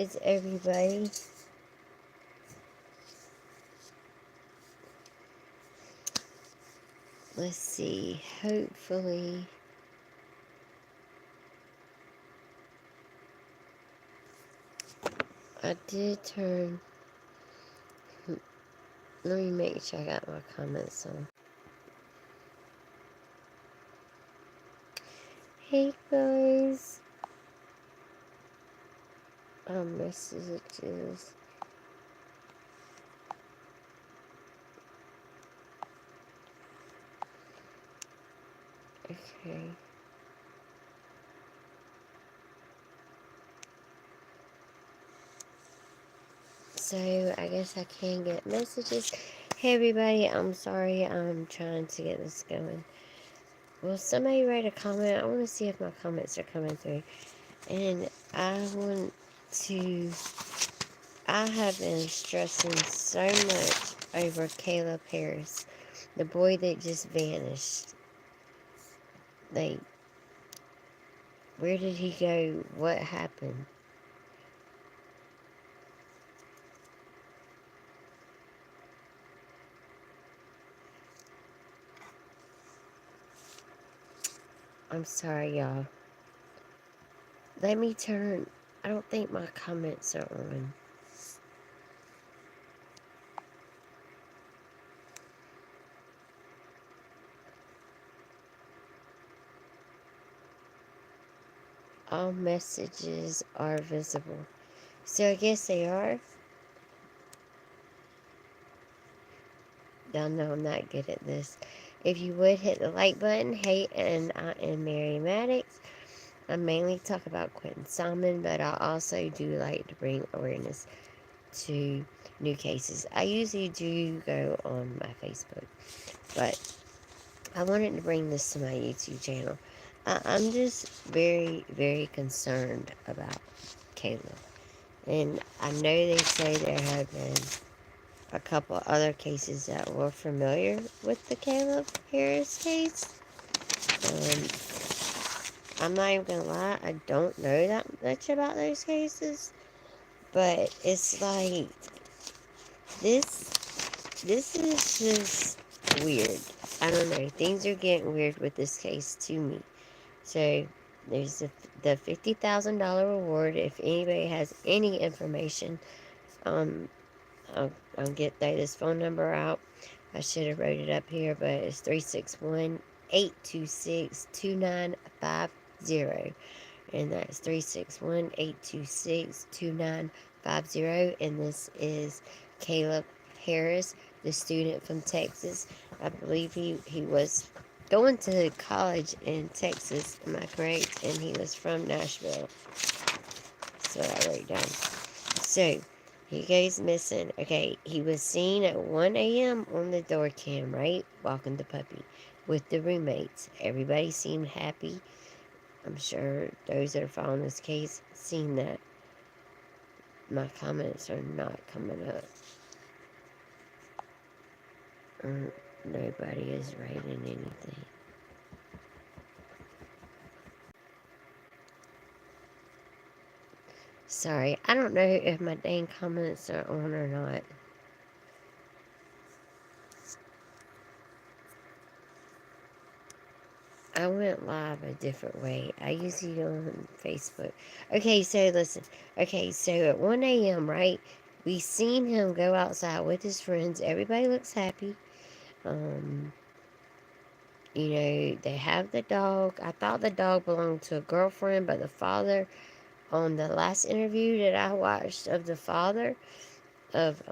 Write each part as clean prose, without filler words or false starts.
is everybody? Let's see. Hopefully, I did turn. Let me make sure I got my comments on. Hey guys. Messages. Okay. So, I guess I can get messages. Hey everybody, I'm sorry, I'm trying to get this going. Will somebody write a comment? I want to see if my comments are coming through. And I have been stressing so much over Caleb Harris, the boy that just vanished. Like, where did he go? What happened? I'm sorry, y'all. Let me turn. I don't think my comments are on. All messages are visible. So I guess they are. Y'all know I'm not good at this. If you would hit the like button. Hey, and I am Mary Maddox. I mainly talk about Quentin Salmon, but I also do like to bring awareness to new cases. I usually do go on my Facebook, but I wanted to bring this to my YouTube channel. I'm just very, very concerned about Caleb. And I know they say there have been a couple other cases that were familiar with the Caleb Harris case. I'm not even gonna lie, I don't know that much about those cases. But it's like, this is just weird. I don't know. Things are getting weird with this case to me. So there's the $50,000 reward. If anybody has any information, I'll throw this phone number out. I should have wrote it up here, but it's 361-826-2950. And that's 361-826-2950. And this is Caleb Harris, the student from Texas. I believe he was going to college in Texas, am I correct? And he was from Nashville. That's what I wrote down. So, he goes missing. Okay, he was seen at 1 a.m. on the door cam, right? Walking the puppy with the roommates. Everybody seemed happy. I'm sure those that are following this case seen that. My comments are not coming up. Nobody is writing anything. Sorry, I don't know if my dang comments are on or not. I went live a different way. I usually go on Facebook. Okay, so listen. Okay, so at 1 a.m., right? We seen him go outside with his friends. Everybody looks happy. You know, they have the dog. I thought the dog belonged to a girlfriend, but the father, on the last interview that I watched of the father, of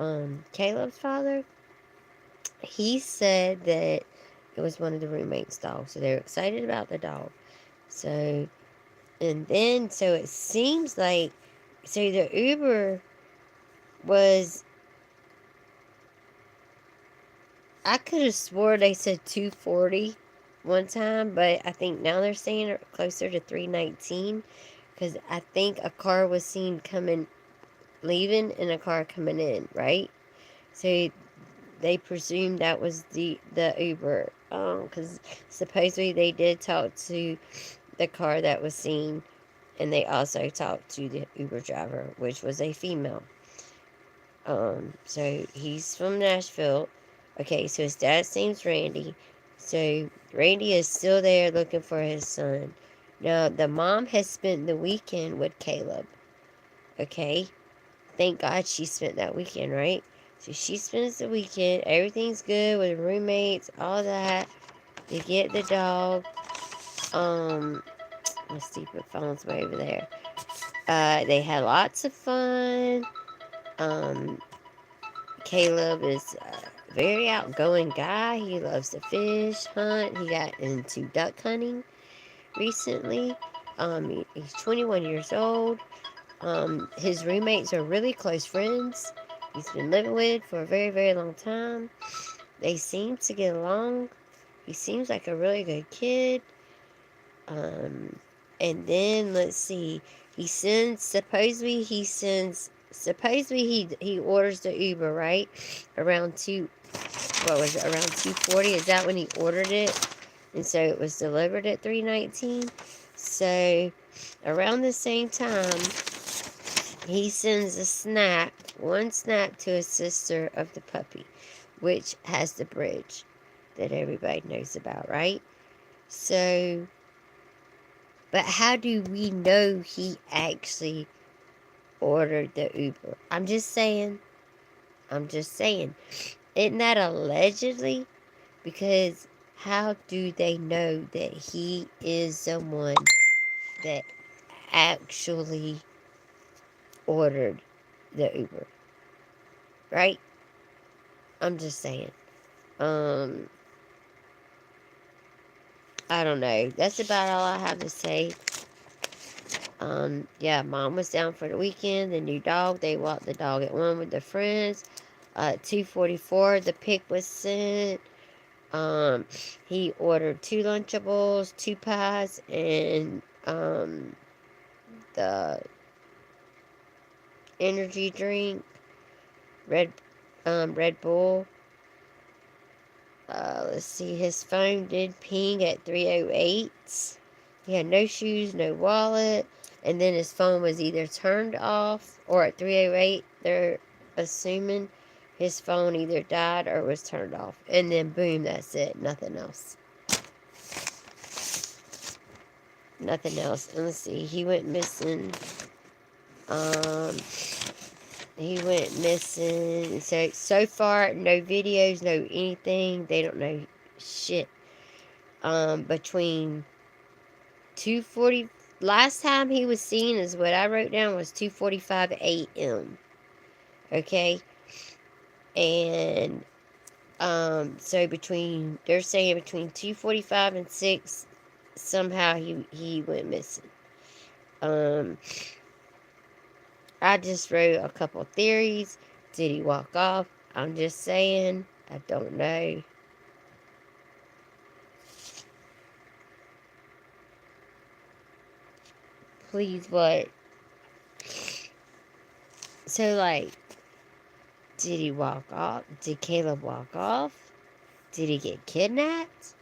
Caleb's father, he said that it was one of the roommates' dogs. So they're excited about the dog. So, and then, so it seems like, so the Uber was, I could have swore they said 240 one time, but I think now they're saying closer to 319, because I think a car was seen leaving and a car coming in, right? So they presumed that was the Uber, because supposedly they did talk to the car that was seen And they also talked to the Uber driver, which was a female. So he's from Nashville. Okay, so his dad's name's Randy. So Randy is still there looking for his son. Now, the mom has spent the weekend with Caleb. Okay? Thank God she spent that weekend, right? So she spends the weekend. Everything's good with roommates, all that. They get the dog. My stupid phone's way over there. They had lots of fun. Um, Caleb is a very outgoing guy. He loves to fish, hunt. He got into duck hunting recently. He's 21 years old. His roommates are really close friends. He's been living with for a very, very long time. They seem to get along. He seems like a really good kid. And then let's see. Supposedly he orders the Uber, right? Around what was it, around 2:40? Is that when he ordered it? And so it was delivered at 3:19. So around the same time, he sends one snap to his sister of the puppy, which has the bridge that everybody knows about, right? So, but how do we know he actually ordered the Uber? I'm just saying. Isn't that allegedly? Because how do they know that he is someone that actually ordered the Uber? Right? I'm just saying. I don't know. That's about all I have to say. Yeah, mom was down for the weekend. The new dog, they walked the dog at 1 with their friends. 2:44, the pic was sent. He ordered 2 Lunchables, 2 pies, and the energy drink, Red Red Bull. Let's see, his phone did ping at 3:08. He had no shoes, no wallet, and then his phone was either turned off or at 3:08, they're assuming his phone either died or was turned off. And then boom, that's it. Nothing else. Nothing else. And let's see, he went missing. He went missing. So far, no videos, no anything. They don't know shit. Between 2:40, last time he was seen is what I wrote down was 2:45 a.m. Okay, and so they're saying between 2:45 and 6, somehow he went missing. I just wrote a couple theories. Did he walk off? I'm just saying. I don't know. Please, what? So, like, did he walk off? Did Caleb walk off? Did he get kidnapped?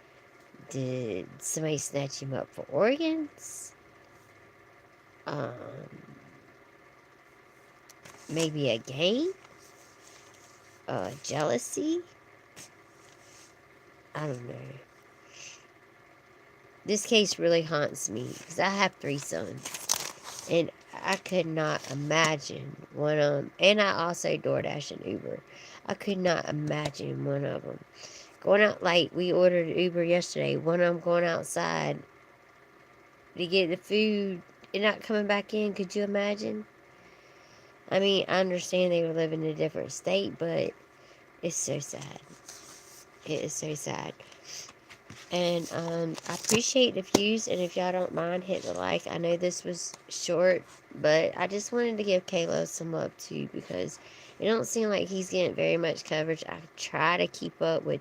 Did somebody snatch him up for organs? Maybe a game? Jealousy? I don't know. This case really haunts me because I have 3 sons. And I could not imagine one of them. And I also DoorDash and Uber. I could not imagine one of them going out. Like, we ordered Uber yesterday. One of them going outside to get the food and not coming back in. Could you imagine? I mean, I understand they were living in a different state, but it's so sad. It is so sad. And I appreciate the views, and if y'all don't mind, hit the like. I know this was short, but I just wanted to give Caleb some love too, because it don't seem like he's getting very much coverage. I try to keep up with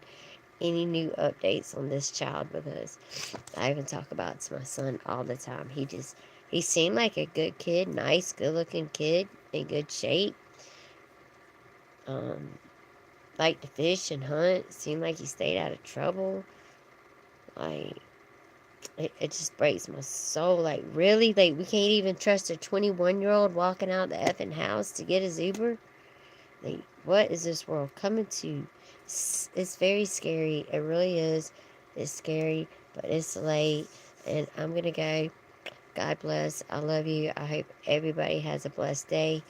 any new updates on this child, because I even talk about it to my son all the time. He seemed like a good kid, nice, good looking kid, in good shape. Liked to fish and hunt. Seemed like he stayed out of trouble. Like, It just breaks my soul. Like, really? Like, we can't even trust a 21-year-old walking out the effing house to get his Uber? Like, what is this world coming to? It's very scary. It really is. It's scary, but it's late, and I'm going to go. God bless. I love you. I hope everybody has a blessed day.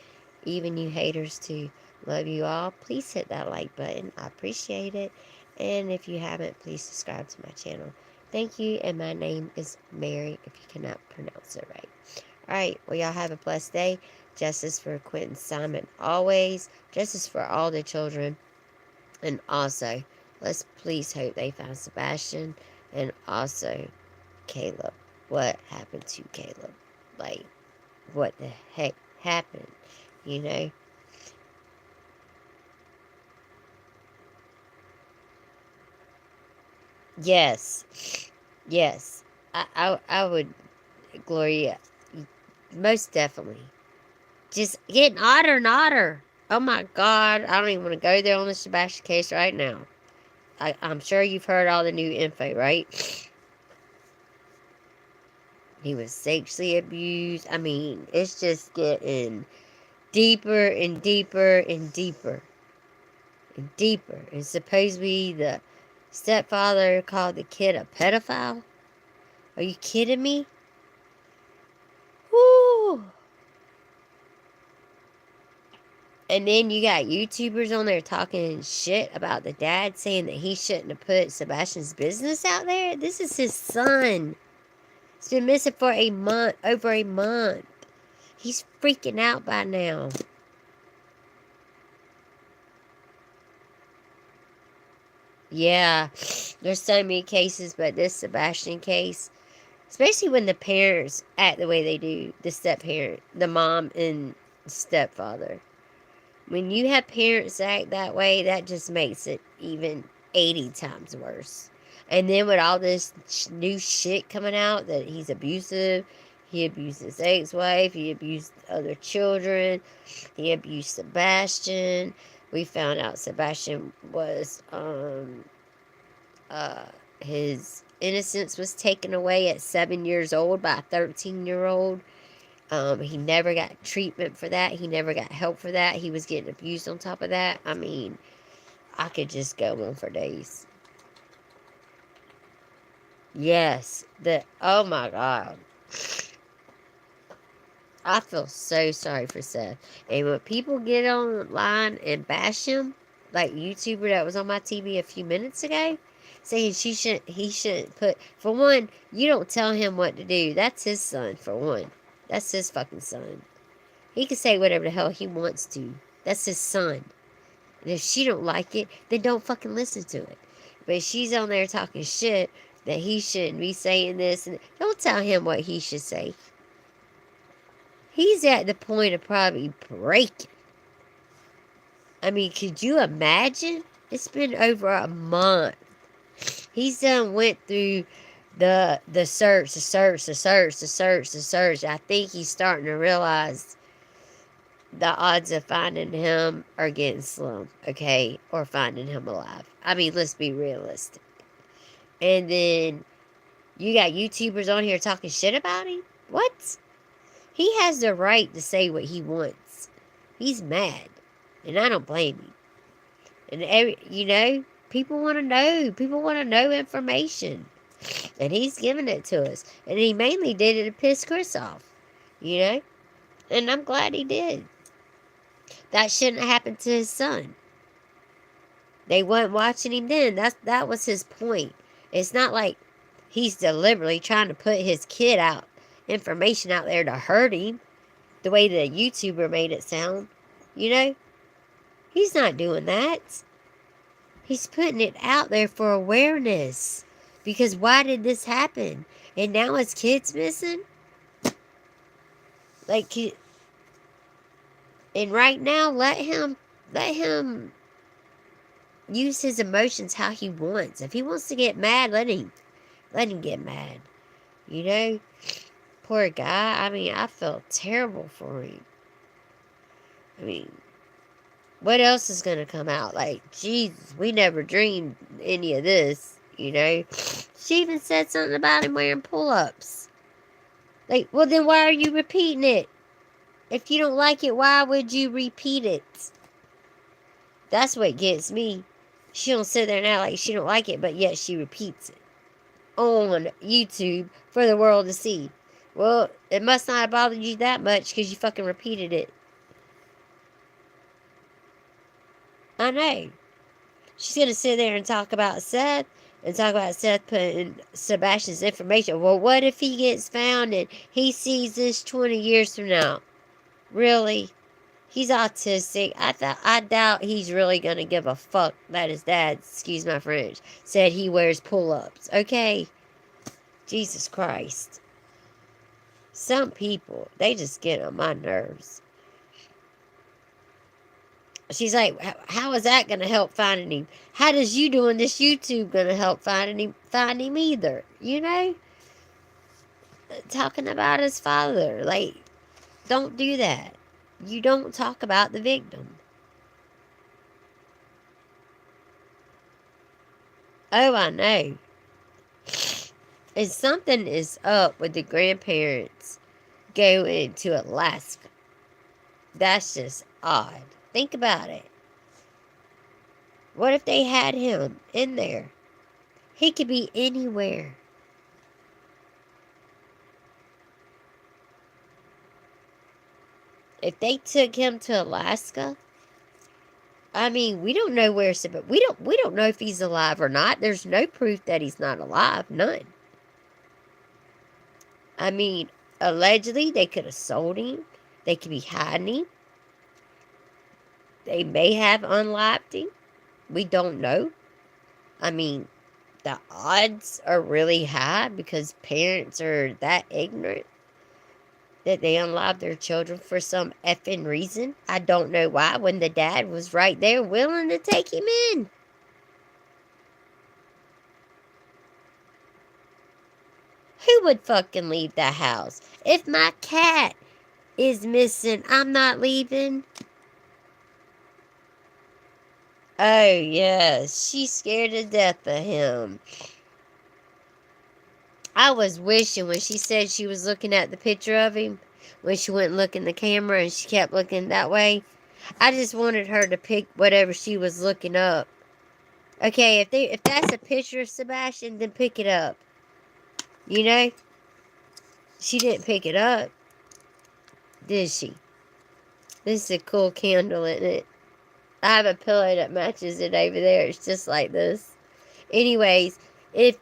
Even you haters too. Love you all. Please hit that like button. I appreciate it. And if you haven't, please subscribe to my channel. Thank you. And my name is Mary, if you cannot pronounce it right. All right. Well, y'all have a blessed day. Justice for Quentin Simon always. Justice for all the children. And also, let's please hope they find Sebastian. And also, Caleb. What happened to Caleb? Like, what the heck happened? You know? Yes. Yes. I would, Gloria, most definitely. Just getting odder and odder. Oh my God. I don't even want to go there on the Sebastian case right now. I'm sure you've heard all the new info, right? He was sexually abused. I mean, it's just getting deeper and deeper and deeper and deeper. And supposedly the stepfather called the kid a pedophile. Are you kidding me? Whoo! And then you got YouTubers on there talking shit about the dad, saying that he shouldn't have put Sebastian's business out there. This is his son. He's been missing for a month, over a month. He's freaking out by now. Yeah, there's so many cases, but this Sebastian case, especially when the parents act the way they do, the step parent, the mom and stepfather. When you have parents act that way, that just makes it even 80 times worse. And then with all this new shit coming out that he's abusive, he abused his ex-wife, he abused other children, he abused Sebastian. We found out Sebastian was, his innocence was taken away at 7 years old by a 13-year-old. He never got treatment for that. He never got help for that. He was getting abused on top of that. I mean, I could just go on for days. Yes. Oh my God. I feel so sorry for Seth. And when people get online and bash him, like YouTuber that was on my TV a few minutes ago, saying he shouldn't put, for one, you don't tell him what to do. That's his son, for one. That's his fucking son. He can say whatever the hell he wants to. That's his son. And if she don't like it, then don't fucking listen to it. But she's on there talking shit that he shouldn't be saying this, and don't tell him what he should say. He's at the point of probably breaking. I mean, could you imagine? It's been over a month. He's done went through the search, the search, the search, the search, the search. I think he's starting to realize the odds of finding him are getting slim, okay? Or finding him alive. I mean, let's be realistic. And then you got YouTubers on here talking shit about him? What? He has the right to say what he wants. He's mad. And I don't blame him. And people want to know. People want to know information. And he's giving it to us. And he mainly did it to piss Chris off. And I'm glad he did. That shouldn't have happened to his son. They weren't watching him then. That was his point. It's not like he's deliberately trying to put his kid out, information out there to hurt him, the way the YouTuber made it sound. He's not doing that. He's putting it out there for awareness. Because why did this happen? And now his kid's missing? And right now, let him use his emotions how he wants. If he wants to get mad, let him get mad. Poor guy. I mean, I felt terrible for him. I mean, what else is going to come out? Like, Jesus, we never dreamed any of this, She even said something about him wearing pull-ups. Like, well, then why are you repeating it? If you don't like it, why would you repeat it? That's what gets me. She don't sit there and act like she don't like it, but yet she repeats it on YouTube for the world to see. Well, it must not have bothered you that much because you fucking repeated it. I know. She's going to sit there and talk about Seth and talk about Seth putting Sebastian's information. Well, what if he gets found and he sees this 20 years from now? Really? He's autistic. I doubt he's really going to give a fuck that his dad, excuse my French, said he wears pull-ups. Okay? Jesus Christ. Some people, they just get on my nerves. She's like, how is that going to help finding him? How does you doing this YouTube going to help finding him either? You know? Talking about his father. Like, don't do that. You don't talk about the victim. Oh, I know. And something is up with the grandparents going to Alaska. That's just odd. Think about it. What if they had him in there? He could be anywhere. If they took him to Alaska, I mean, we don't know where, but we don't know if he's alive or not. There's no proof that he's not alive. None. I mean, allegedly, they could have sold him. They could be hiding him. They may have unlived him. We don't know. I mean, the odds are really high because parents are that ignorant that they unlive their children for some effing reason. I don't know why when the dad was right there willing to take him in. Who would fucking leave the house? If my cat is missing, I'm not leaving. Oh, yes. She's scared to death of him. I was wishing when she said she was looking at the picture of him, when she went and looked in the camera and she kept looking that way, I just wanted her to pick whatever she was looking up. Okay, if that's a picture of Sebastian, then pick it up. You know? She didn't pick it up, did she? This is a cool candle, isn't it? I have a pillow that matches it over there. It's just like this. Anyways, if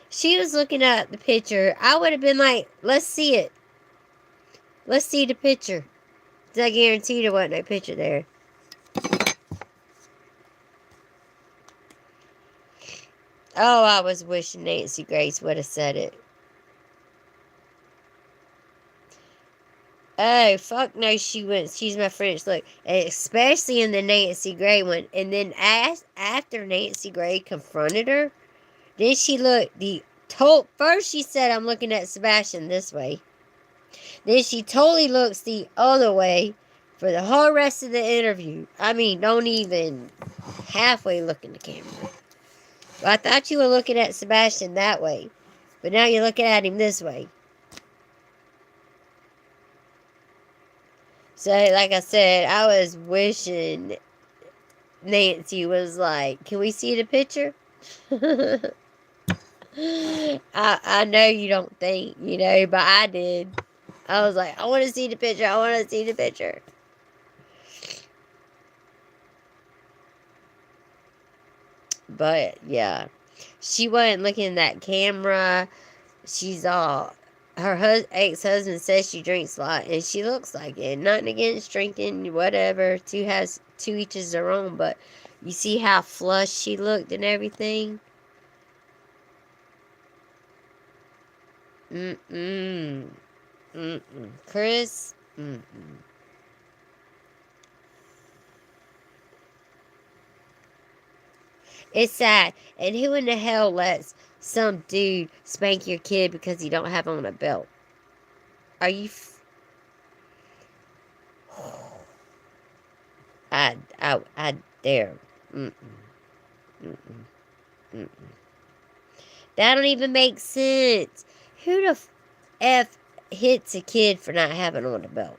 she was looking at the picture, I would have been like, let's see it. Let's see the picture. I guarantee there wasn't no picture there. Oh, I was wishing Nancy Grace would have said it. Oh, fuck no, she wouldn't. Excuse my French. Look, especially in the Nancy Gray one. And then after Nancy Gray confronted her, then she looked first she said, I'm looking at Sebastian this way. Then she totally looks the other way for the whole rest of the interview. I mean, don't even halfway look in the camera. Well, I thought you were looking at Sebastian that way, but now you're looking at him this way. So, like I said, I was wishing Nancy was like, can we see the picture? I know you don't think, but I did. I was like, I want to see the picture. I want to see the picture. But, yeah. She wasn't looking at that camera. She's all... Her ex-husband says she drinks a lot, and she looks like it. Nothing against drinking, whatever. Two each is their own, but you see how flushed she looked and everything? Mm-mm. Mm-mm. Chris? Mm-mm. It's sad. And who in the hell lets some dude spank your kid because he don't have on a belt? Are you... I dare. Mm-mm. Mm-mm. Mm-mm. That don't even make sense. Who the F hits a kid for not having on a belt?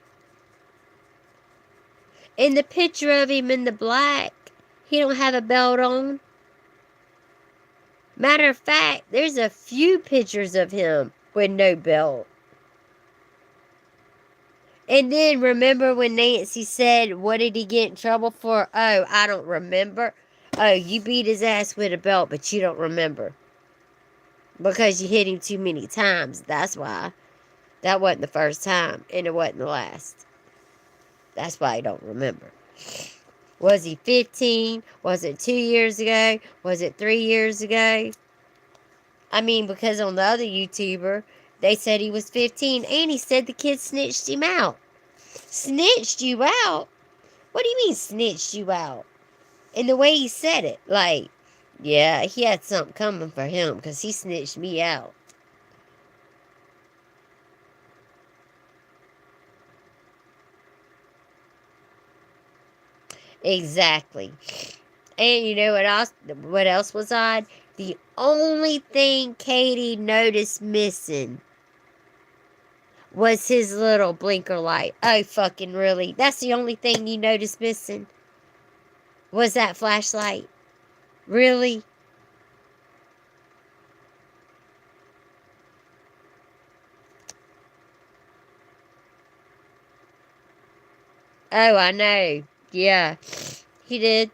In the picture of him in the black, he don't have a belt on. Matter of fact, there's a few pictures of him with no belt. And then remember when Nancy said, what did he get in trouble for? Oh, I don't remember. Oh, you beat his ass with a belt, but you don't remember. Because you hit him too many times. That's why. That wasn't the first time, and it wasn't the last. That's why I don't remember. Was he 15? Was it 2 years ago? Was it 3 years ago? I mean, because on the other YouTuber, they said he was 15, and he said the kid snitched him out. Snitched you out? What do you mean snitched you out? And the way he said it, like, yeah, he had something coming for him because he snitched me out. Exactly. And you know what else was odd? The only thing Katie noticed missing was his little blinker light. Oh, fucking really? That's the only thing you noticed missing? Was that flashlight? Really? Oh, I know. Yeah, he did.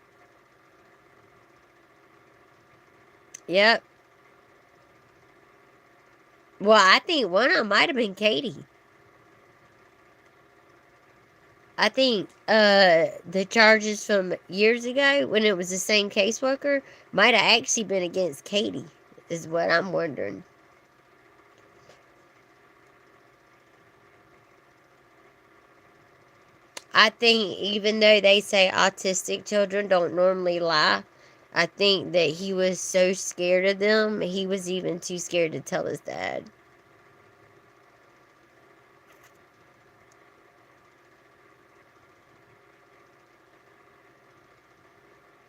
Yep. Well, I think one of them might have been Katie. I think the charges from years ago, when it was the same caseworker, might have actually been against Katie, is what I'm wondering. I think even though they say autistic children don't normally lie, I think that he was so scared of them, he was even too scared to tell his dad.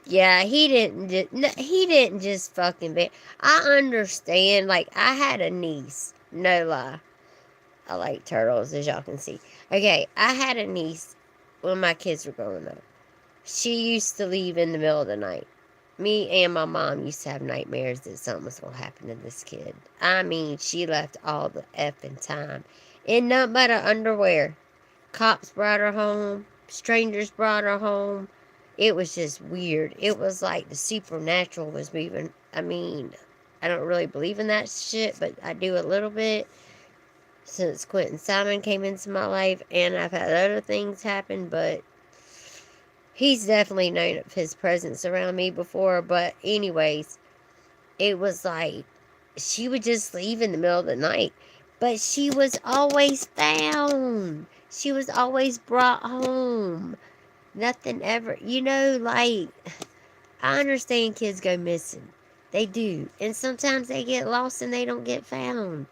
Yeah, he didn't just fucking be. I understand. Like, I had a niece. No lie. I like turtles, as y'all can see. Okay, I had a niece when my kids were growing up. She used to leave in the middle of the night. Me and my mom used to have nightmares that something was going to happen to this kid. I mean, she left all the effing time. In nothing but her underwear. Cops brought her home. Strangers brought her home. It was just weird. It was like the supernatural was moving. I mean, I don't really believe in that shit, but I do a little bit since Quentin Simon came into my life, and I've had other things happen, but he's definitely known of his presence around me before. But anyways, it was like she would just leave in the middle of the night, but she was always found. She was always brought home. Nothing ever, like, I understand kids go missing. They do. And sometimes they get lost and they don't get found.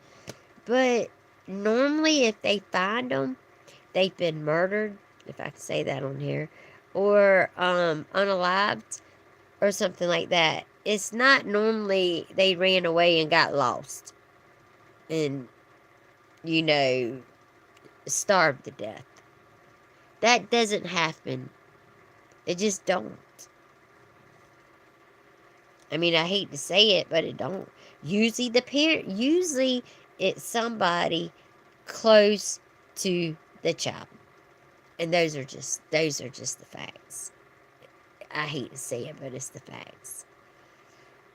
But normally if they find them, they've been murdered, if I can say that on here, or unalived or something like that. It's not normally they ran away and got lost and, starved to death. That doesn't happen. It just don't. I mean, I hate to say it, but it don't. Usually it's somebody close to the child. And those are just the facts. I hate to say it, but it's the facts.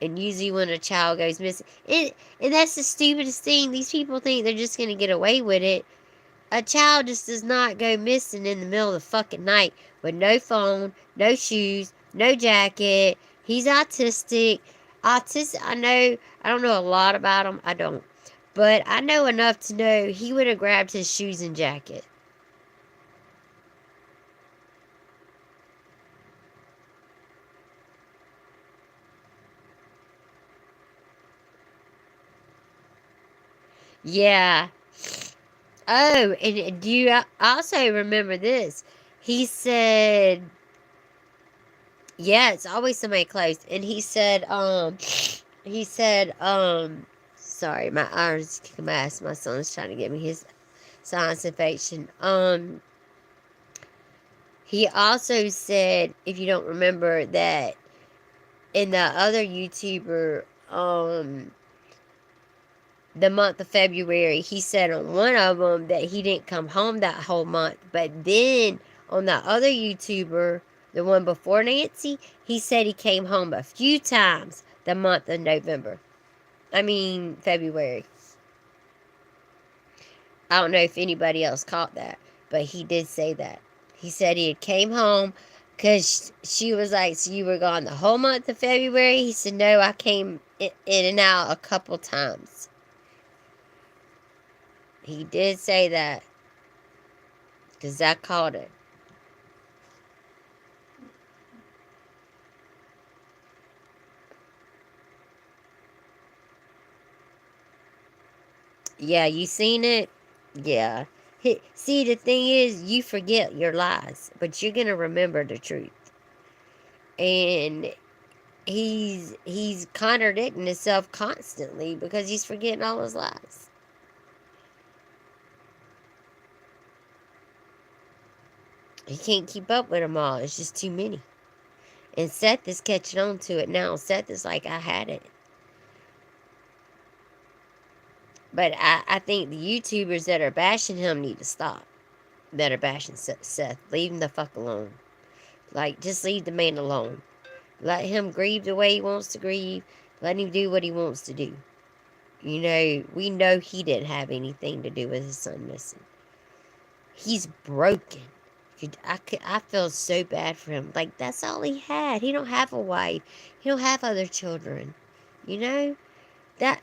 And usually when a child goes missing, and that's the stupidest thing. These people think they're just going to get away with it. A child just does not go missing in the middle of the fucking night with no phone, no shoes, no jacket. He's autistic. I don't know a lot about him. I don't. But I know enough to know he would have grabbed his shoes and jacket. Yeah. Oh, and do you also remember this? He said, yeah, it's always somebody close. And he said, he said, sorry, my iron's kicking my ass. My son's trying to get me his sinus infection. He also said, if you don't remember, that in the other YouTuber, the month of February, he said on one of them that he didn't come home that whole month. But then on the other YouTuber, the one before Nancy, he said he came home a few times the month of November. I mean, February. I don't know if anybody else caught that, but he did say that. He said he had came home because she was like, so you were gone the whole month of February? He said, no, I came in and out a couple times. He did say that because I caught it. Yeah, you seen it? Yeah. See, the thing is, you forget your lies, but you're going to remember the truth. And he's contradicting himself constantly because he's forgetting all his lies. He can't keep up with them all. It's just too many. And Seth is catching on to it now. Seth is like, I had it. But I think the YouTubers that are bashing him need to stop. That are bashing Seth. Leave him the fuck alone. Like, just leave the man alone. Let him grieve the way he wants to grieve. Let him do what he wants to do. You know, we know he didn't have anything to do with his son missing. He's broken. I feel so bad for him. Like, that's all he had. He don't have a wife. He don't have other children. You know?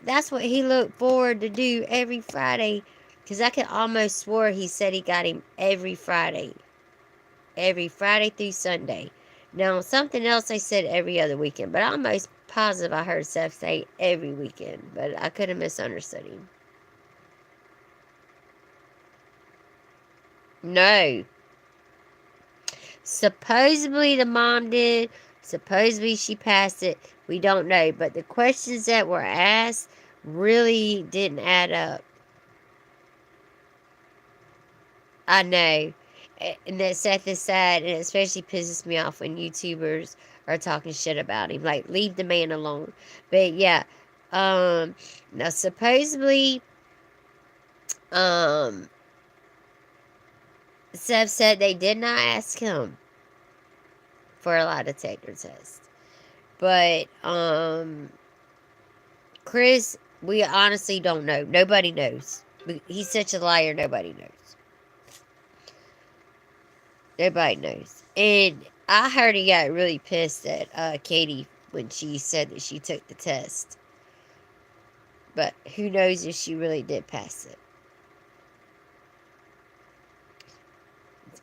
That's what he looked forward to do every Friday. Because I could almost swear he said he got him every Friday. Every Friday through Sunday. Now, something else they said every other weekend. But I'm almost positive I heard Seth say every weekend. But I could have misunderstood him. No. Supposedly the mom did. Supposedly she passed it. We don't know. But the questions that were asked really didn't add up. I know. And that Seth is sad, and it especially pisses me off when YouTubers are talking shit about him. Like, leave the man alone. But yeah. Now supposedly Seth said they did not ask him for a lie detector test. But Chris, we honestly don't know. Nobody knows. He's such a liar, nobody knows. Nobody knows. And I heard he got really pissed at Katie when she said that she took the test. But who knows if she really did pass it.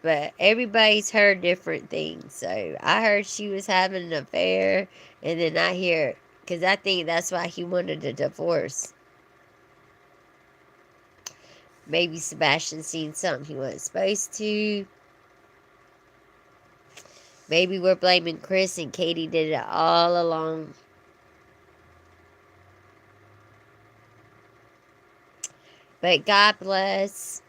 But everybody's heard different things. So I heard she was having an affair. And then I hear, because I think that's why he wanted a divorce. Maybe Sebastian seen something he wasn't supposed to. Maybe we're blaming Chris and Katie did it all along. But God bless.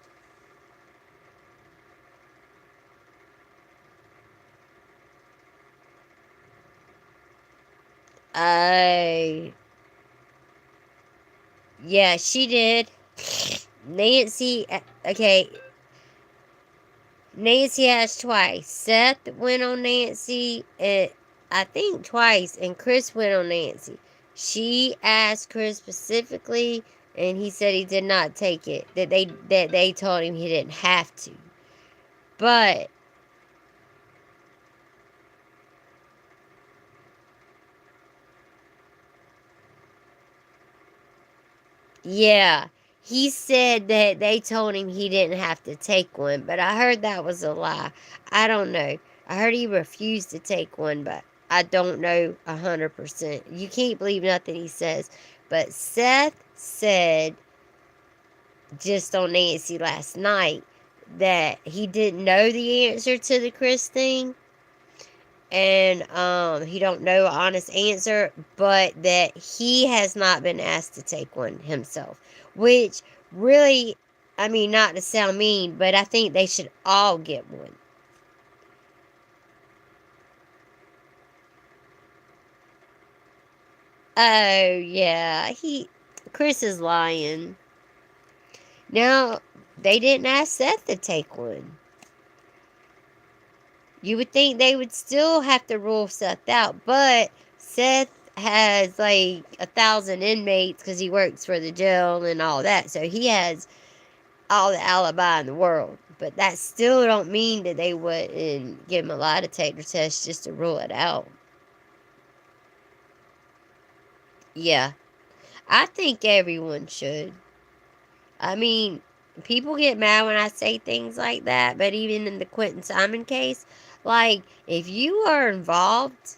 Yeah, she did. Nancy, okay. Nancy asked twice. Seth went on Nancy, I think twice, and Chris went on Nancy. She asked Chris specifically, and he said he did not take it. That they told him he didn't have to. But yeah, he said that they told him he didn't have to take one, but I heard that was a lie. I don't know. I heard he refused to take one, but I don't know 100%. You can't believe nothing he says. But Seth said just on Nancy last night that he didn't know the answer to the Chris thing. and he don't know an honest answer, but that he has not been asked to take one himself, which really, I mean, not to sound mean, but I think they should all get one. Oh yeah, Chris is lying. Now they didn't ask Seth to take one. You would think they would still have to rule Seth out, but Seth has like 1,000 inmates because he works for the jail and all that, so he has all the alibi in the world. But that still don't mean that they wouldn't give him a lie detector test just to rule it out. Yeah, I think everyone should. I mean, people get mad when I say things like that, but even in the Quentin Simon case, like, if you are involved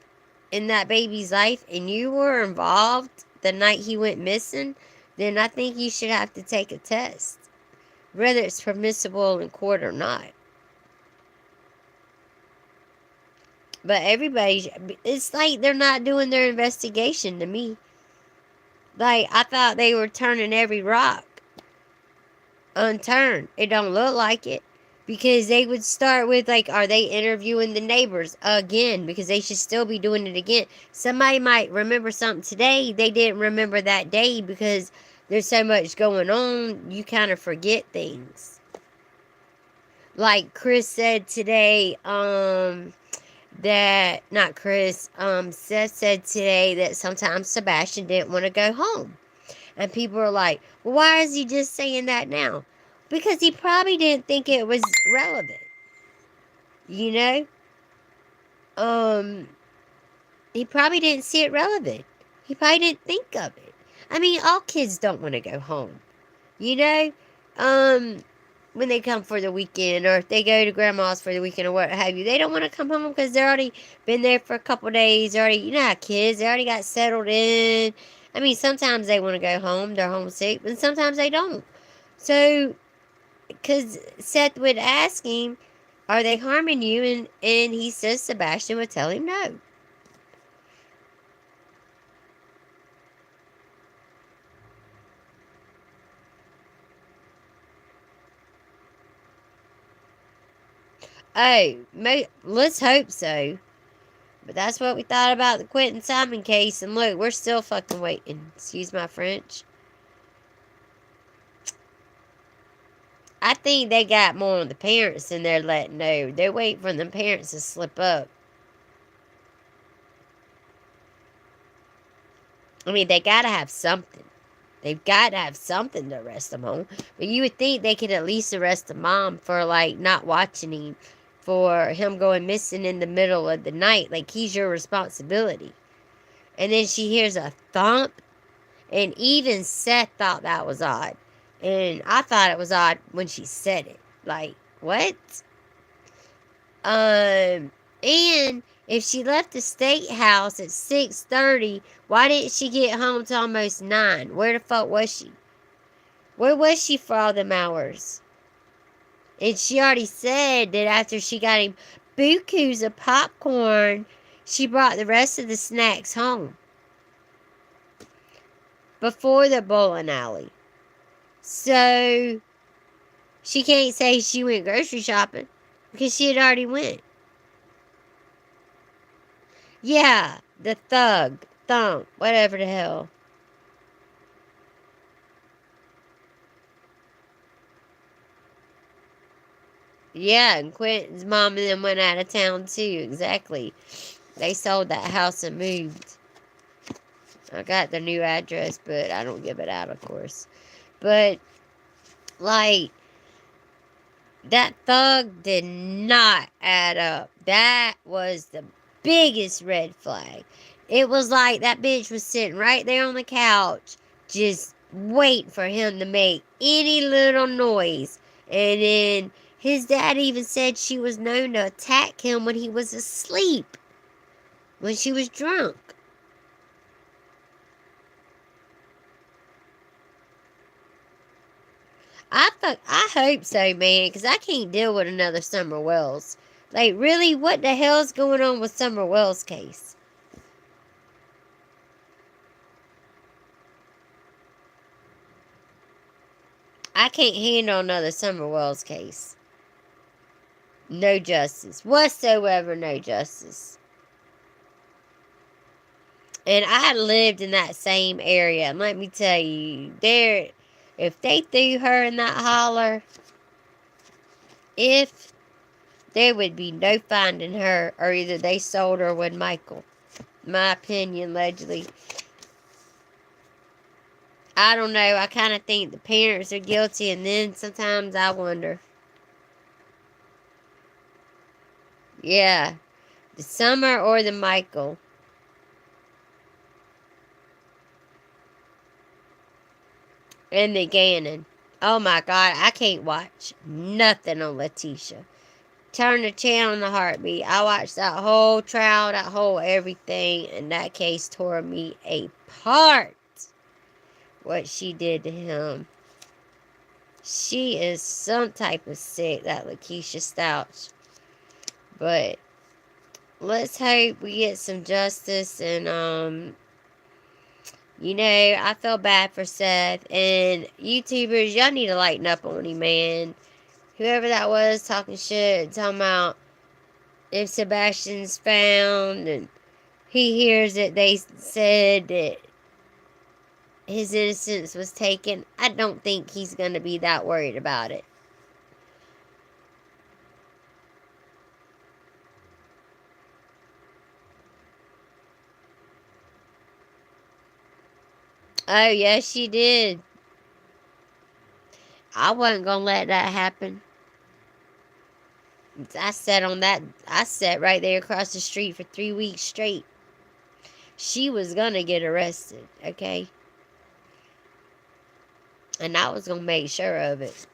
in that baby's life and you were involved the night he went missing, then I think you should have to take a test, whether it's permissible in court or not. But it's like they're not doing their investigation to me. Like, I thought they were turning every rock unturned. It don't look like it. Because they would start with, like, are they interviewing the neighbors again? Because they should still be doing it again. Somebody might remember something today they didn't remember that day because there's so much going on, you kind of forget things. Like Chris said today, that, not Chris, Seth said today that sometimes Sebastian didn't want to go home. And people are like, well, why is he just saying that now? Because he probably didn't think it was relevant. You know? He probably didn't see it relevant. He probably didn't think of it. I mean, all kids don't want to go home. You know? When they come for the weekend, or if they go to grandma's for the weekend or what have you, they don't want to come home because they're already been there for a couple days. Already, you know how kids, they already got settled in. I mean, sometimes they want to go home, they're homesick, but sometimes they don't. So, because Seth would ask him, are they harming you? And he says Sebastian would tell him no. Oh, let's hope so. But that's what we thought about the Quentin Simon case. And look, we're still fucking waiting. Excuse my French. I think they got more on the parents than they're letting know. They're waiting for the parents to slip up. I mean, they got to have something. They've got to have something to arrest them on. But you would think they could at least arrest the mom for, like, not watching him. For him going missing in the middle of the night. Like, he's your responsibility. And then she hears a thump. And even Seth thought that was odd. And I thought it was odd when she said it. Like, what? And if she left the state house at 6:30, why didn't she get home till almost 9? Where the fuck was she? Where was she for all them hours? And she already said that after she got him bukus of popcorn, she brought the rest of the snacks home. Before the bowling alley. So, she can't say she went grocery shopping. Because she had already went. Yeah, the thump, whatever the hell. Yeah, and Quentin's mom and them went out of town too, exactly. They sold that house and moved. I got the new address, but I don't give it out, of course. But, like, that thug did not add up. That was the biggest red flag. It was like that bitch was sitting right there on the couch, just waiting for him to make any little noise. And then his dad even said she was known to attack him when he was asleep, when she was drunk. I hope so, man, because I can't deal with another Summer Wells. Like, really, what the hell's going on with Summer Wells' case? I can't handle another Summer Wells case. No justice. Whatsoever, no justice. And I lived in that same area. And let me tell you, if they threw her in that holler, if there would be no finding her, or either they sold her with Michael. My opinion, allegedly. I don't know. I kind of think the parents are guilty, and then sometimes I wonder. Yeah. The Summer or the Michael. And the Gannon. Oh my God, I can't watch nothing on Letitia. Turn the channel in a heartbeat. I watched that whole trial, that whole everything, and that case tore me apart. What she did to him. She is some type of sick, that Lakeisha Stouch. But let's hope we get some justice. And you know, I feel bad for Seth. And YouTubers, y'all need to lighten up on him, man. Whoever that was talking shit, talking about if Sebastian's found, and he hears that they said that his innocence was taken. I don't think he's going to be that worried about it. Oh, yes, she did. I wasn't going to let that happen. I sat right there across the street for 3 weeks straight. She was going to get arrested, okay? And I was going to make sure of it.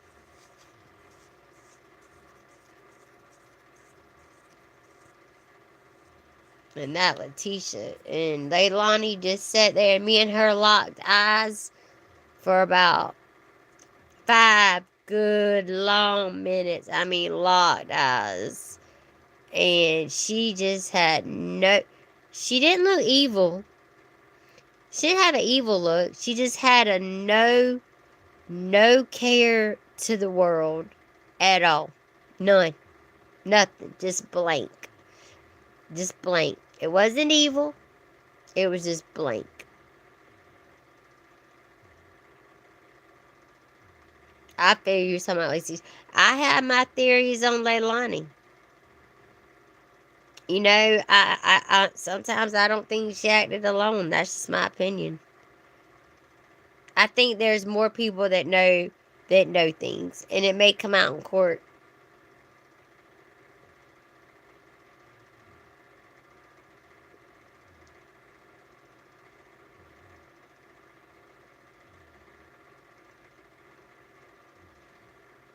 And that Letitia and Leilani just sat there, and me and her locked eyes for about 5 good long minutes. I mean, locked eyes. And she just had she didn't look evil. She didn't have an evil look. She just had a no care to the world at all. None. Nothing. Just blank. Just blank. It wasn't evil. It was just blank. I figure you're talking about Lacey. I have my theories on Leilani. You know, I sometimes I don't think she acted alone. That's just my opinion. I think there's more people that know things, and it may come out in court.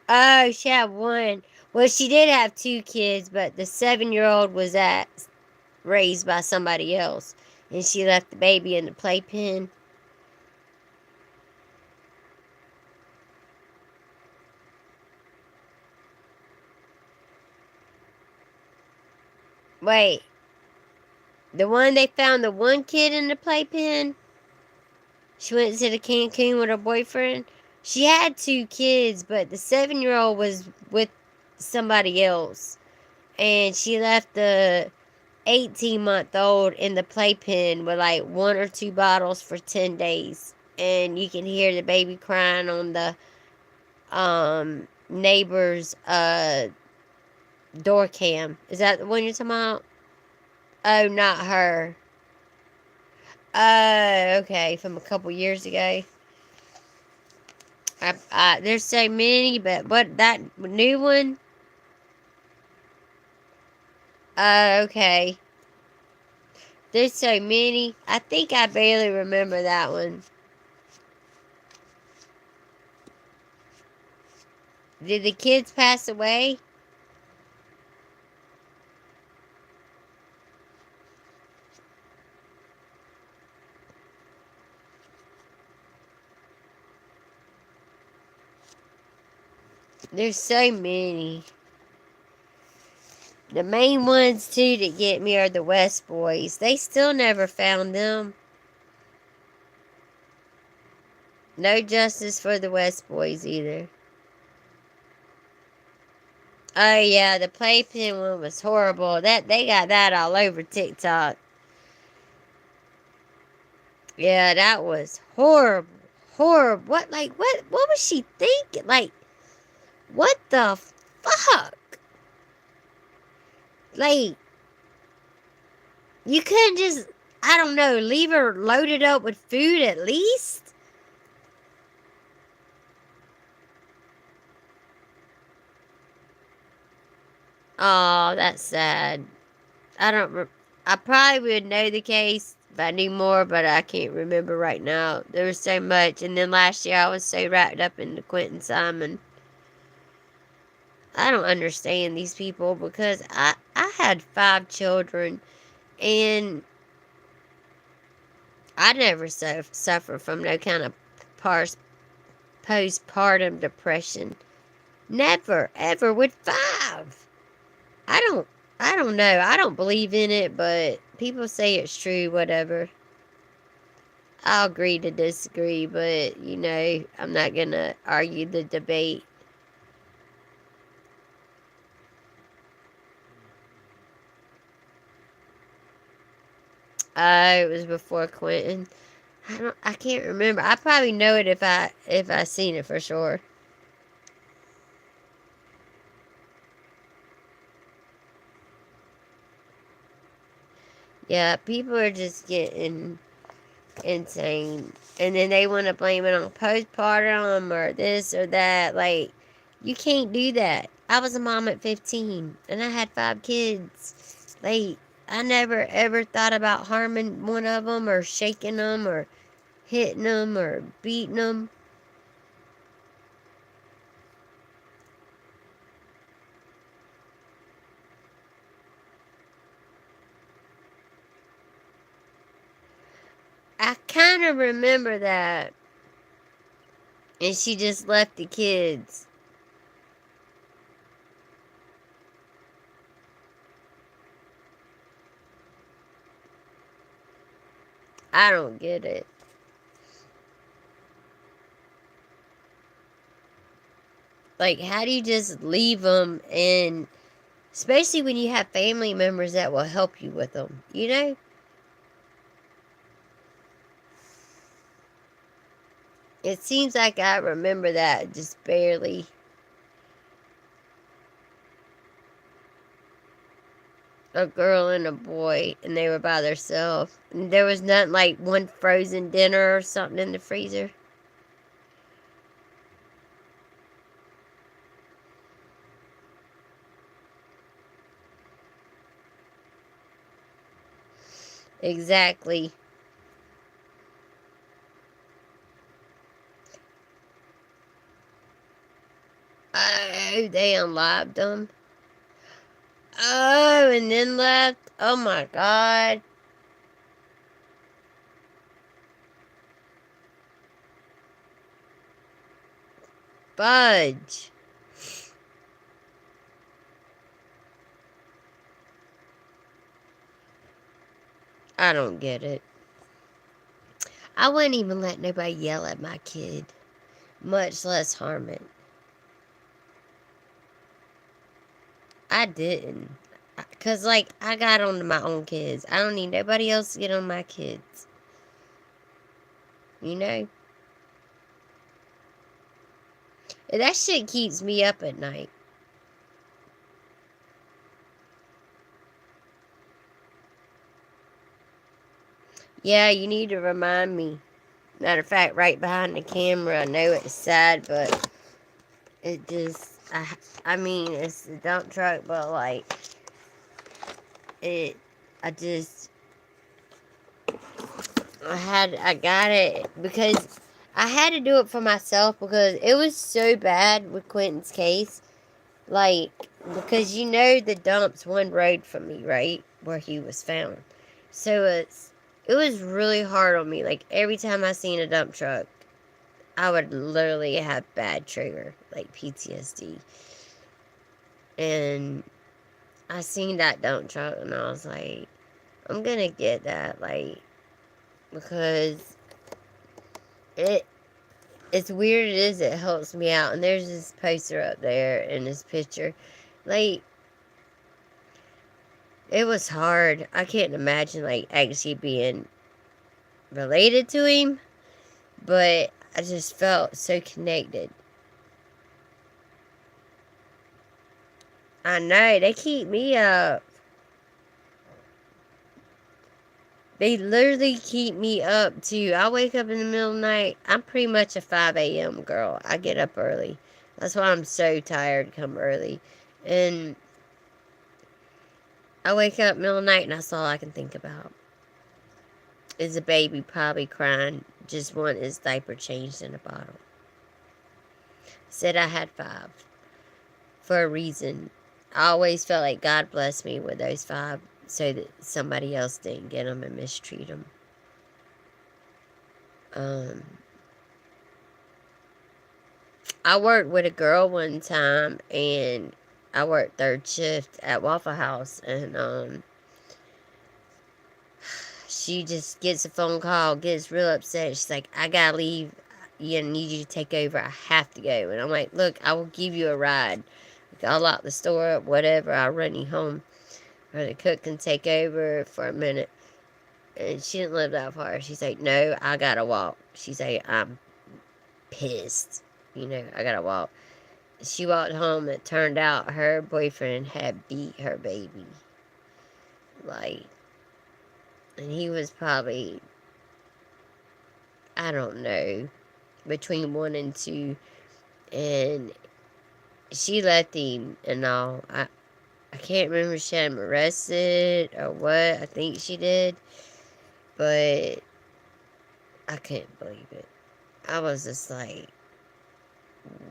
Oh, she had one. Well, she did have 2 kids, but the 7-year-old was raised by somebody else, and she left the baby in the playpen. Wait, the one they found the one kid in the playpen? She went to the Cancun with her boyfriend. She had 2 kids, but the 7-year-old was with somebody else, and she left the 18-month-old in the playpen with like 1 or 2 bottles for 10 days. And you can hear the baby crying on the neighbor's door cam. Is that the one you're talking about? Oh, not her. Oh, okay, from a couple years ago. There's so many, but what, that new one? Okay. There's so many. I think I barely remember that one. Did the kids pass away? There's so many. The main ones, too, that get me are the West Boys. They still never found them. No justice for the West Boys either. Oh, yeah, the playpen one was horrible. They got that all over TikTok. Yeah, that was horrible. Horrible. What was she thinking? Like, what the fuck? Like, you couldn't just, I don't know, leave her loaded up with food at least? Oh, that's sad. I probably would know the case if I knew more, but I can't remember right now. There was so much. And then last year I was so wrapped up into Quentin Simon. I don't understand these people because I had 5 children and I never suffered from no kind of postpartum depression. Never, ever with 5. I don't, I don't know. I don't believe in it, but people say it's true, whatever. I'll agree to disagree, but, I'm not going to argue the debate. It was before Quentin. I can't remember. I probably know it if I seen it for sure. Yeah, people are just getting insane. And then they want to blame it on postpartum or this or that. Like, you can't do that. I was a mom at 15 and I had 5 kids. Like, I never ever thought about harming one of them or shaking them or hitting them or beating them. I kind of remember that. And she just left the kids. I don't get it. Like, how do you just leave them? And especially when you have family members that will help you with them, It seems like I remember that just barely. A girl and a boy, and they were by themselves. And there was nothing like one frozen dinner or something in the freezer. Exactly. Oh, they unlived them. Oh, and then left. Oh my God. Fudge. I don't get it. I wouldn't even let nobody yell at my kid, much less harm it. I didn't. Because, like, I got on to my own kids. I don't need nobody else to get on my kids. You know? And that shit keeps me up at night. Yeah, you need to remind me. Matter of fact, right behind the camera, I know it's sad, but it just, I mean, it's a dump truck, but like, I got it because I had to do it for myself because it was so bad with Quentin's case. Like, because the dump's one road from me, right? Where he was found. So it was really hard on me. Like, every time I seen a dump truck, I would literally have bad trigger, like PTSD. And I seen that dump truck and I was like, I'm gonna get that, like, because it it's weird it is, it helps me out. And there's this poster up there in this picture. Like, it was hard. I can't imagine, like, actually being related to him, but I just felt so connected. I know, they keep me up. They literally keep me up too. I wake up in the middle of the night. I'm pretty much a 5 a.m. girl. I get up early. That's why I'm so tired to come early. And I wake up middle of the night and that's all I can think about. Is a baby probably crying, just wanting his diaper changed in a bottle. Said I had 5 for a reason. I always felt like God blessed me with those 5 so that somebody else didn't get them and mistreat them. I worked with a girl one time, and I worked third shift at Waffle House, and she just gets a phone call, gets real upset. She's like, I gotta leave. I need you to take over. I have to go. And I'm like, look, I will give you a ride. Like, I'll lock the store up, whatever. I'll run you home. Or the cook can take over for a minute. And she didn't live that far. She's like, no, I gotta walk. She's like, I'm pissed. I gotta walk. She walked home. It turned out her boyfriend had beat her baby. Like, and he was probably, I don't know, between 1 and 2. And she left him and all. I can't remember if she had him arrested or what. I think she did. But I couldn't believe it. I was just like,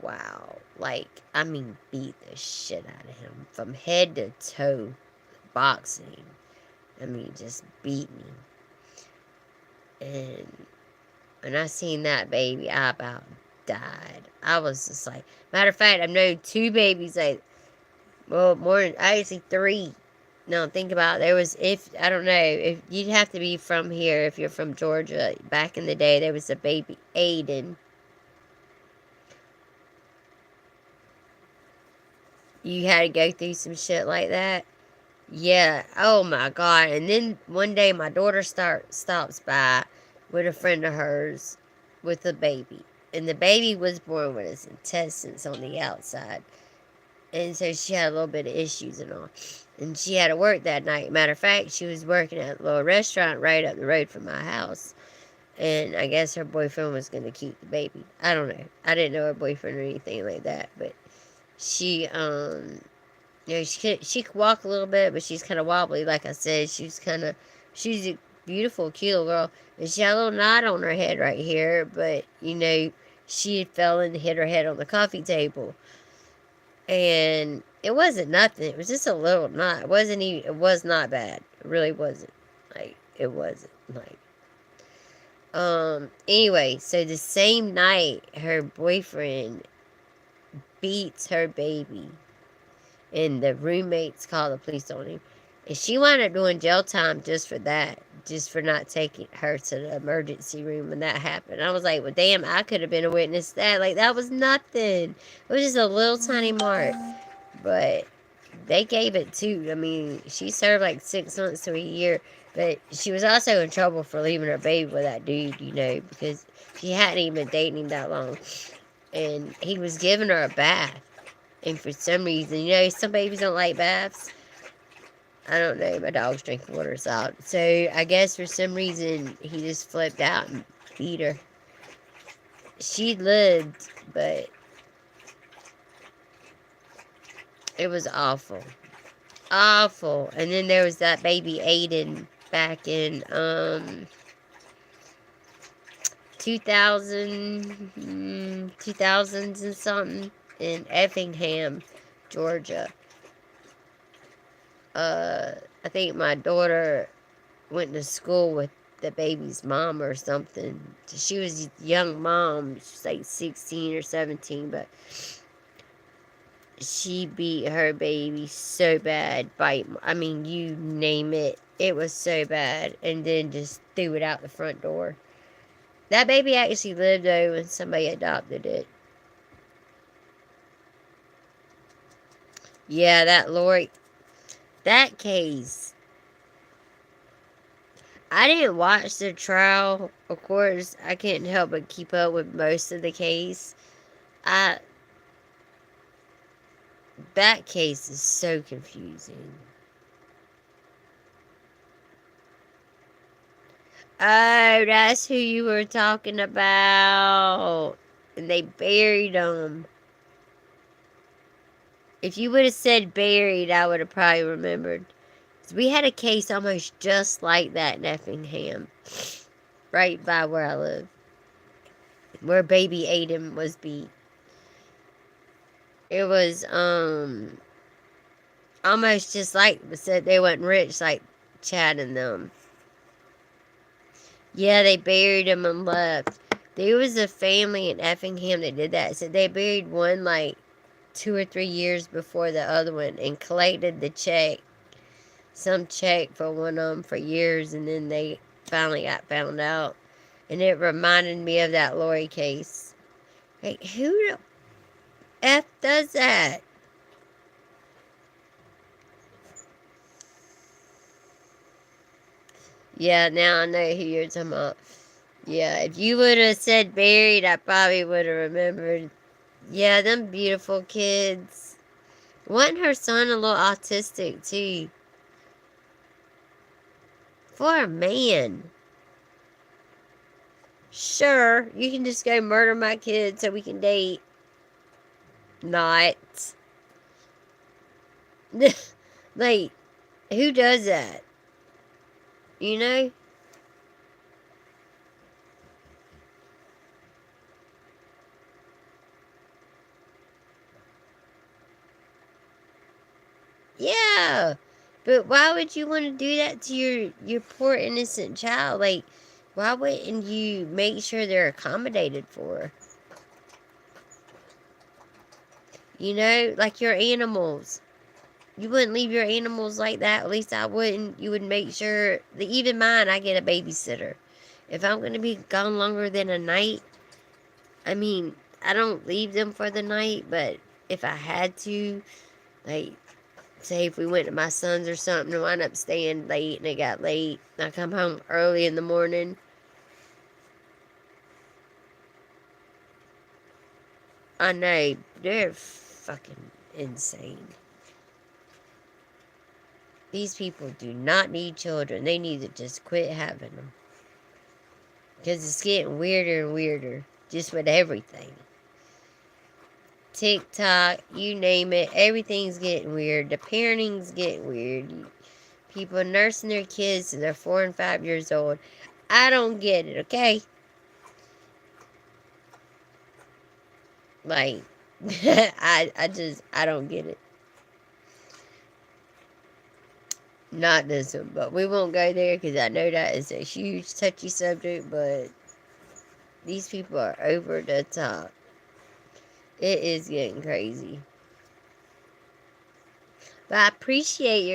wow. Like, I mean, beat the shit out of him. From head to toe. Boxing. I mean, just beat me. And when I seen that baby, I about died. I was just like, matter of fact, I've known 2 babies, like, well, more than, actually 3. No, think about it. There was, I don't know, if you'd have to be from here, if you're from Georgia. Back in the day, there was a baby, Aiden. You had to go through some shit like that. Yeah, oh my God. And then one day my daughter stops by with a friend of hers with a baby. And the baby was born with his intestines on the outside. And so she had a little bit of issues and all. And she had to work that night. Matter of fact, she was working at a little restaurant right up the road from my house. And I guess her boyfriend was going to keep the baby. I don't know. I didn't know her boyfriend or anything like that. But she, she could walk a little bit, but she's kind of wobbly. Like I said, she's a beautiful, cute little girl. And she had a little knot on her head right here, but, she had fell and hit her head on the coffee table. And it wasn't nothing. It was just a little knot. It was not bad. It really wasn't. Like, it wasn't. Like, anyway, so the same night, her boyfriend beats her baby. And the roommates called the police on him. And she wound up doing jail time just for that. Just for not taking her to the emergency room when that happened. I was like, well, damn, I could have been a witness to that. Like, that was nothing. It was just a little tiny mark. But they gave it too. I mean, she served like 6 months to a year. But she was also in trouble for leaving her baby with that dude, because she hadn't even been dating him that long. And he was giving her a bath. And for some reason, some babies don't like baths. I don't know. My dog's drinking water's out. So I guess for some reason, he just flipped out and beat her. She lived, but it was awful. Awful. And then there was that baby Aiden back in 2000s and something in Effingham, Georgia. I think my daughter went to school with the baby's mom or something. She was a young mom. She was like 16 or 17, but she beat her baby so bad. I mean, you name it. It was so bad. And then just threw it out the front door. That baby actually lived though when somebody adopted it. Yeah, that Lori. That case. I didn't watch the trial. Of course, I couldn't help but keep up with most of the case. I That case is so confusing. Oh, that's who you were talking about. And they buried him. If you would have said buried, I would have probably remembered. We had a case almost just like that in Effingham, right by where I live, where baby Aiden was beat. It was almost just like said they wasn't rich like Chad and them. Yeah, they buried him and left. There was a family in Effingham that did that. So they buried one like 2 or 3 years before the other one and collected the check, some check for one of them for years, and then they finally got found out. And it reminded me of that Lori case. Like, who the F does that? Yeah, now I know who you're talking about. Yeah, if you would have said buried, I probably would have remembered. Yeah, them beautiful kids. Wasn't her son a little autistic, too? For a man. Sure, you can just go murder my kid so we can date. Not. Like, who does that? You know? Yeah. But why would you want to do that to your poor innocent child? Like, why wouldn't you make sure they're accommodated for? You know, like your animals. You wouldn't leave your animals like that. At least I wouldn't. You would make sure that even mine, I get a babysitter. If I'm going to be gone longer than a night, I mean, I don't leave them for the night, but if I had to, like, say if we went to my son's or something and wound up staying late and it got late, I come home early in the morning. I know, they're fucking insane. These people do not need children. They need to just quit having them. Because it's getting weirder and weirder. Just with everything. TikTok, you name it. Everything's getting weird. The parenting's getting weird. People nursing their kids till they're 4 and 5 years old. I don't get it, okay? Like, I don't get it. Not this one, but we won't go there because I know that is a huge touchy subject, but these people are over the top. It is getting crazy. But I appreciate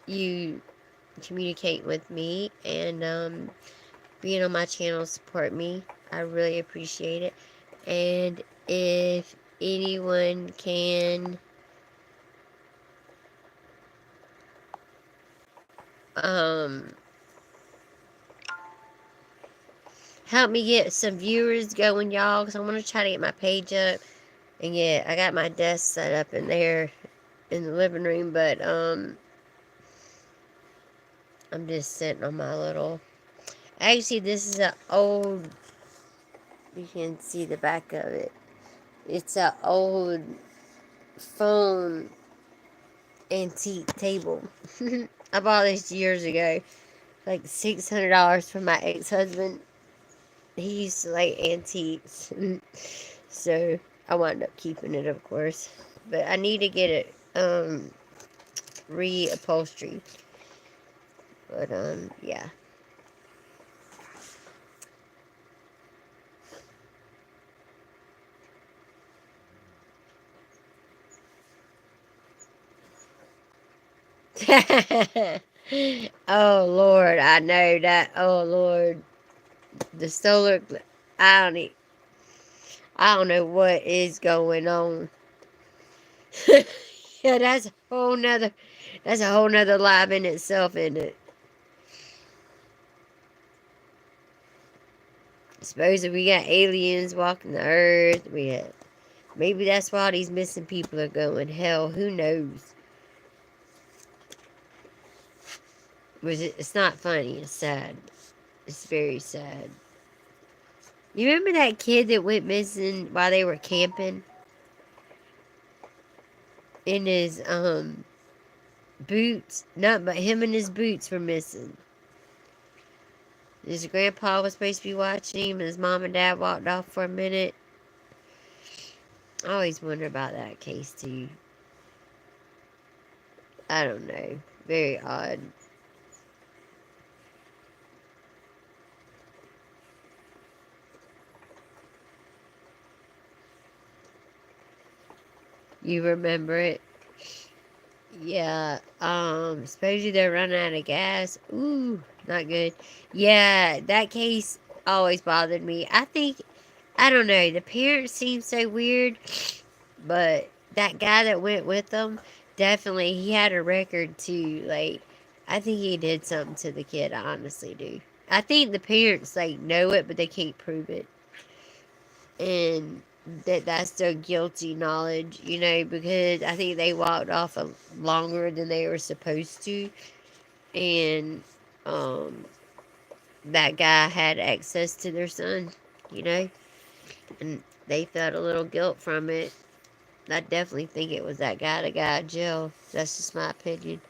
you communicate with me and being on my channel, support me. I really appreciate it. And if anyone can um help me get some viewers going, y'all, because I want to try to get my page up. And yeah, I got my desk set up in there in the living room, but I'm just sitting on my little. Actually, this is an old. You can see the back of it. It's an old phone antique table. I bought this years ago, like $600 from my ex-husband. He used to like antiques, so I wound up keeping it, of course. But I need to get it reupholstery. But yeah. Oh Lord, I know that. Oh Lord, the solar. I don't. I don't know what is going on. Yeah, that's a whole nother. That's a whole nother live in itself, isn't it? Supposedly we got aliens walking the earth. Maybe that's why all these missing people are going. Hell, who knows? It's not funny. It's sad. It's very sad. You remember that kid that went missing while they were camping? In his boots? Not, but him and his boots were missing. His grandpa was supposed to be watching him, and his mom and dad walked off for a minute. I always wonder about that case too. I don't know. Very odd. You remember it? Yeah. Supposedly they're running out of gas. Ooh, not good. Yeah, that case always bothered me. I don't know, the parents seem so weird, but that guy that went with them, definitely, he had a record too. Like, I think he did something to the kid, I honestly do. I think the parents, like, know it, but they can't prove it. And that's their guilty knowledge, because I think they walked off longer than they were supposed to. And that guy had access to their son, you know? And they felt a little guilt from it. I definitely think it was that guy that got out of jail. That's just my opinion.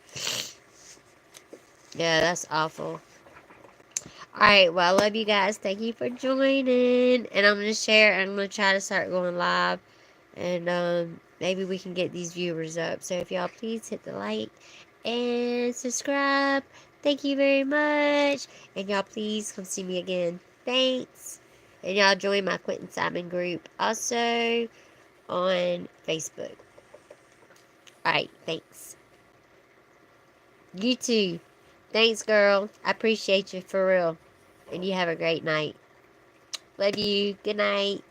Yeah, that's awful. Alright, well, I love you guys. Thank you for joining. And I'm going to share. I'm going to try to start going live. And maybe we can get these viewers up. So if y'all please hit the like and subscribe. Thank you very much. And y'all please come see me again. Thanks. And y'all join my Quentin Simon group also on Facebook. Alright, thanks. You too. Thanks, girl. I appreciate you for real. And you have a great night. Love you. Good night.